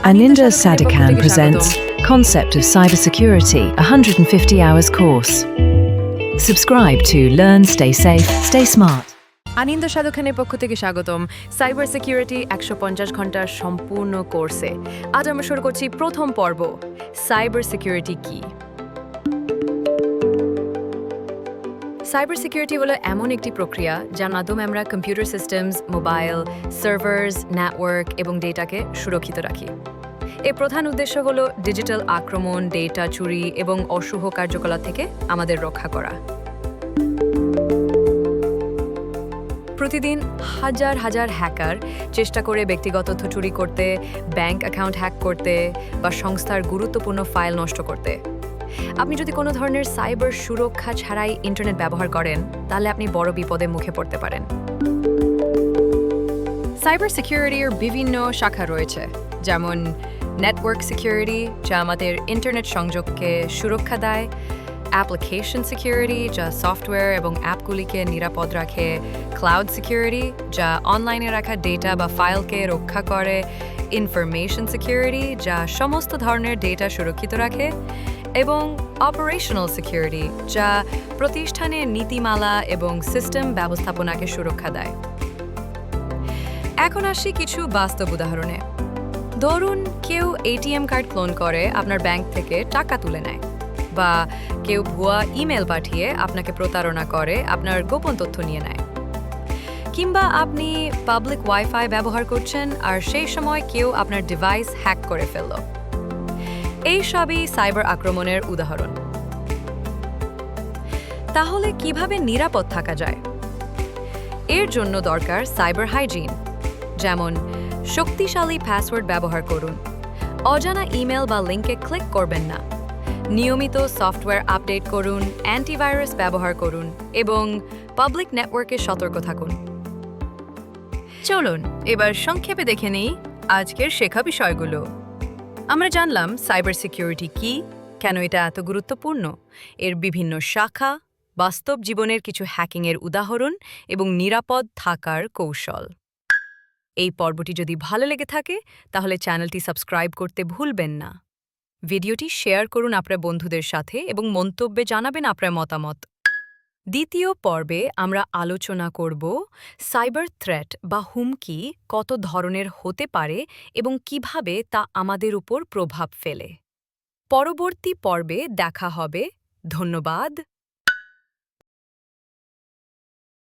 Aninda Sadikhan presents Concept of Cybersecurity 150 Hours Course. Subscribe to Learn, Stay Safe, Stay Smart. আনিন্দা সাধুখানের পক্ষ থেকে স্বাগতম cyber security 150 ঘন্টার সম্পূর্ণ কোর্সে। আজ আমরা শুরু করছি প্রথম পর্ব, সাইবার সিকিউরিটি কি। সাইবার সিকিউরিটি হলো এমন একটি প্রক্রিয়া যার মাধ্যমে আমরা computer systems, mobile, servers, network এবং ডেটাকে সুরক্ষিত রাখি। এর প্রধান উদ্দেশ্য হলো ডিজিটাল আক্রমণ, ডেটা চুরি এবং অশুভ কার্যকলাপ থেকে আমাদের রক্ষা করা। প্রতিদিন হাজার হাজার হ্যাকার চেষ্টা করে ব্যক্তিগত তথ্য চুরি করতে, ব্যাংক অ্যাকাউন্ট হ্যাক করতে বা সংস্থার গুরুত্বপূর্ণ ফাইল নষ্ট করতে। আপনি যদি কোনো ধরনের সাইবার সুরক্ষা ছাড়াই ইন্টারনেট ব্যবহার করেন, তাহলে আপনি বড় বিপদের মুখে পড়তে পারেন। সাইবার সিকিউরিটির বিভিন্ন শাখা রয়েছে, যেমন নেটওয়ার্ক সিকিউরিটি, যা আমাদের ইন্টারনেট সংযোগকে সুরক্ষা দেয়; অ্যাপ্লিকেশন সিকিউরিটি, যা সফটওয়্যার এবং অ্যাপগুলিকে নিরাপদ রাখে; ক্লাউড সিকিউরিটি, যা অনলাইনে রাখা ডেটা বা ফাইলকে রক্ষা করে; ইনফরমেশন সিকিউরিটি, যা সমস্ত ধরনের ডেটা সুরক্ষিত রাখে; এবং অপারেশনাল সিকিউরিটি, যা প্রতিষ্ঠানের নীতিমালা এবং সিস্টেম ব্যবস্থাপনাকে সুরক্ষা দেয়। এখন আসি কিছু বাস্তব উদাহরণে। ধরুন কেউ এটিএম কার্ড ক্লোন করে আপনার ব্যাংক থেকে টাকা তুলে নেয়, বা কেউ ভুয়া ইমেল পাঠিয়ে আপনাকে প্রতারণা করে আপনার গোপন তথ্য নিয়ে নেয়। কিংবা আপনি পাবলিক ওয়াইফাই ব্যবহার করছেন আর সেই সময় কেউ আপনার ডিভাইস হ্যাক করে ফেলল। এই সবই সাইবার আক্রমণের উদাহরণ। তাহলে কিভাবে নিরাপদ থাকা যায়? এর জন্য দরকার সাইবার হাইজিন, যেমন শক্তিশালী পাসওয়ার্ড ব্যবহার করুন, অজানা ইমেল বা লিঙ্কে ক্লিক করবেন না, নিয়মিত সফটওয়্যার আপডেট করুন, অ্যান্টিভাইরাস ব্যবহার করুন এবং পাবলিক নেটওয়ার্কে সতর্ক থাকুন। চলুন এবার সংক্ষেপে দেখে নিই আজকের শেখা বিষয়গুলো। আমরা জানলাম সাইবার সিকিউরিটি কি, কেন এটা এত গুরুত্বপূর্ণ, এর বিভিন্ন শাখা, বাস্তব জীবনের কিছু হ্যাকিংয়ের উদাহরণ এবং নিরাপদ থাকার কৌশল। এই পর্বটি যদি ভালো লেগে থাকে তাহলে চ্যানেলটি সাবস্ক্রাইব করতে ভুলবেন না। ভিডিওটি শেয়ার করুন আপনার বন্ধুদের সাথে এবং মন্তব্যে জানাবেন আপনার মতামত। দ্বিতীয় পর্বে আমরা আলোচনা করব সাইবার থ্রেট বা হুমকি কত ধরনের হতে পারে এবং কিভাবে তা আমাদের উপর প্রভাব ফেলে। পরবর্তী পর্বে দেখা হবে। ধন্যবাদ।